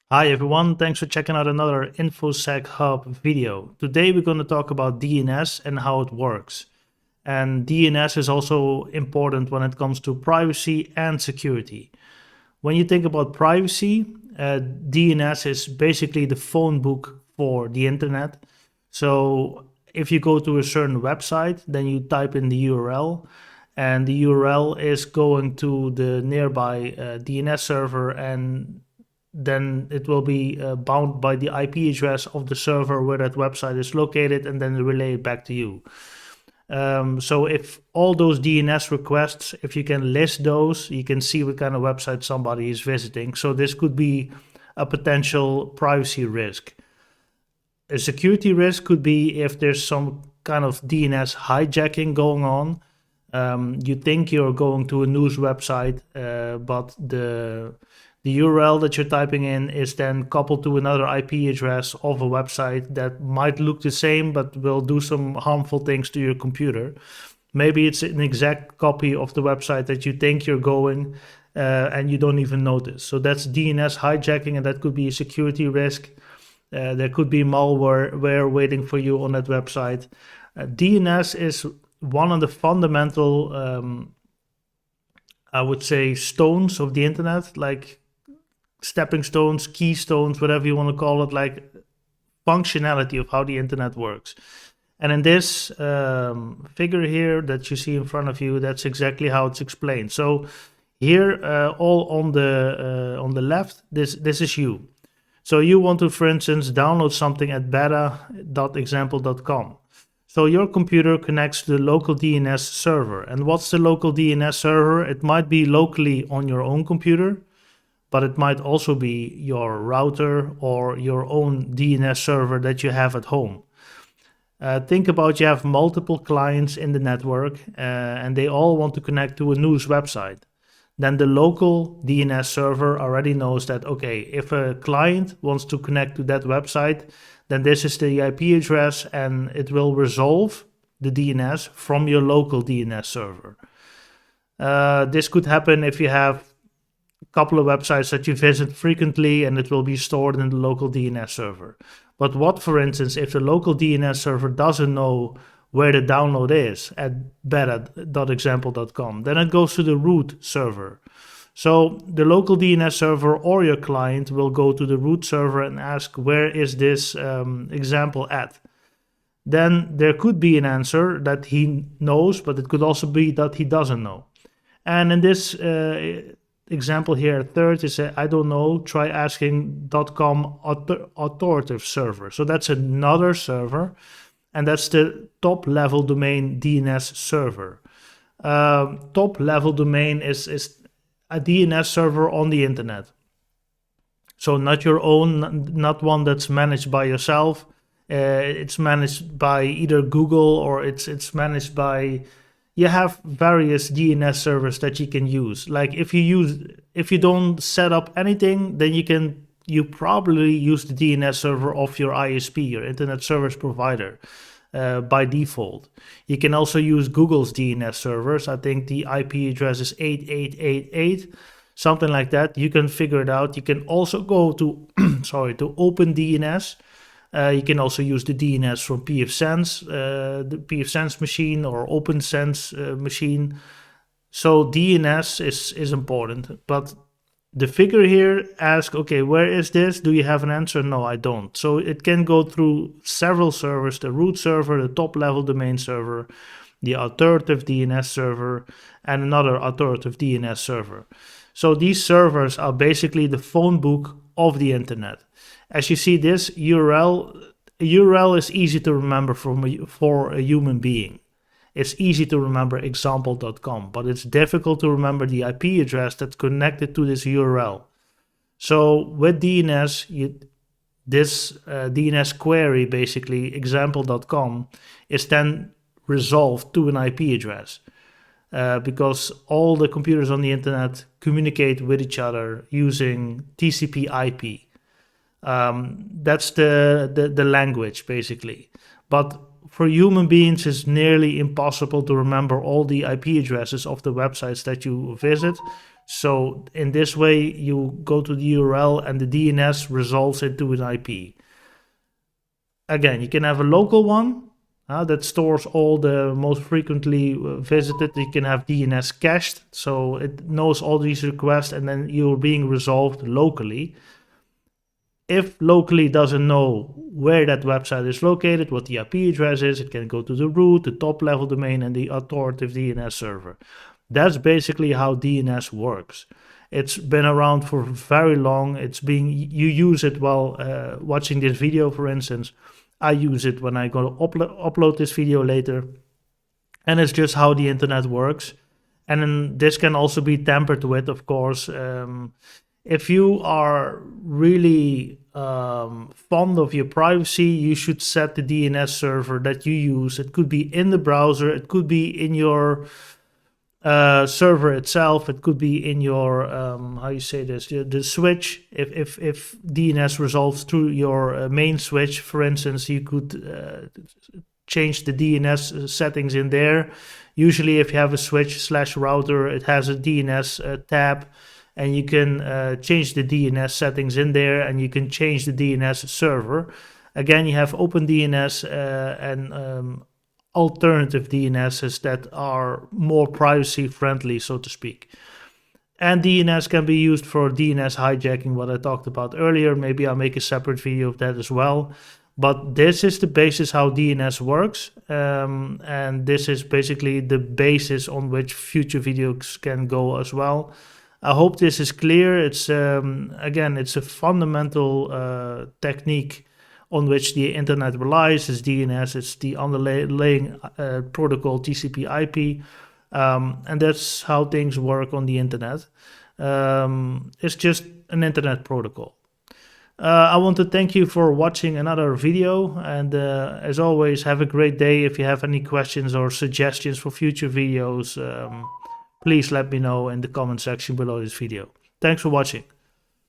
Hi everyone, thanks for checking out another InfoSec Hub video. Today we're going to talk about DNS and how it works. And DNS is also important when it comes to privacy and security. When you think about privacy, DNS is basically the phone book for the internet. So if you go to a certain website, then you type in the URL, and the URL is going to the nearby DNS server, and then it will be bound by the IP address of the server where that website is located, and then relay it back to you. So if all those DNS requests, if you can list those, you can see what kind of website somebody is visiting. So this could be a potential privacy risk. A security risk could be if there's some kind of DNS hijacking going on. You think you're going to a news website, but the URL that you're typing in is then coupled to another IP address of a website that might look the same but will do some harmful things to your computer. Maybe it's an exact copy of the website that you think you're going, and you don't even notice. So that's DNS hijacking, and that could be a security risk. There could be malware waiting for you on that website. DNS is one of the fundamental, I would say, stones of the internet, like stepping stones, keystones, whatever you want to call it, like functionality of how the internet works. And in this figure here that you see in front of you, that's exactly how it's explained. So here, all on the left, this is you. So you want to, for instance, download something at beta.example.com. So your computer connects to the local DNS server. And what's the local DNS server? It might be locally on your own computer, but it might also be your router or your own DNS server that you have at home. Think about, you have multiple clients in the network, and they all want to connect to a news website. Then the local DNS server already knows that, okay, if a client wants to connect to that website, then this is the IP address, and it will resolve the DNS from your local DNS server. This could happen if you have a couple of websites that you visit frequently, and it will be stored in the local DNS server. But what, for instance, if the local DNS server doesn't know where the download is at beta.example.com, then it goes to the root server. So the local DNS server or your client will go to the root server and ask, where is this example at? Then there could be an answer that he knows, but it could also be that he doesn't know. And in this example here, third is I don't know, try asking .com authoritative server. So that's another server, and that's the top level domain DNS server. Top level domain is a DNS server on the internet. So not your own, not one that's managed by yourself. It's managed by either Google, or it's managed by, you have various DNS servers that you can use. Like if you don't set up anything, then you probably use the DNS server of your ISP, your internet service provider, by default. You can also use Google's DNS servers. I think the IP address is 8888, something like that. You can figure it out. You can also go to to OpenDNS. You can also use the DNS from pfSense, the pfSense machine, or OpenSense machine. So DNS is important, but the figure here asks, okay, where is this? Do you have an answer? No, I don't. So it can go through several servers: the root server, the top level domain server, the authoritative DNS server, and another authoritative DNS server. So these servers are basically the phone book of the internet. As you see, this URL is easy to remember for a human being. It's easy to remember example.com, but it's difficult to remember the IP address that's connected to this URL. So with DNS, this DNS query, basically example.com, is then resolved to an IP address, because all the computers on the internet communicate with each other using TCP/IP. That's the language, basically. But for human beings, it's nearly impossible to remember all the IP addresses of the websites that you visit. So in this way, you go to the URL and the DNS resolves it to an IP. Again, you can have a local one that stores all the most frequently visited. You can have DNS cached, so it knows all these requests and then you're being resolved locally. If locally doesn't know where that website is located, what the IP address is, it can go to the root, the top level domain, and the authoritative DNS server. That's basically how DNS works. It's been around for very long. You use it while watching this video, for instance. I use it when I go to upload this video later. And it's just how the internet works. And then this can also be tampered with, of course. If you are really fond of your privacy, you should set the DNS server that you use. It could be in the browser. It could be in your server itself. It could be in your how you say this, the switch. If DNS resolves through your main switch, for instance, you could change the DNS settings in there. Usually if you have a switch/router, it has a DNS tab, and you can change the DNS settings in there, and you can change the DNS server. Again, you have OpenDNS and alternative DNSs that are more privacy friendly, so to speak. And DNS can be used for DNS hijacking, what I talked about earlier. Maybe I'll make a separate video of that as well. But this is the basis how DNS works. And this is basically the basis on which future videos can go as well. I hope this is clear. It's again, it's a fundamental technique on which the internet relies. Is DNS. It's the underlying protocol TCP/IP, and that's how things work on the internet. It's just an internet protocol. I want to thank you for watching another video, and as always, have a great day. If you have any questions or suggestions for future videos, please let me know in the comment section below this video. Thanks for watching.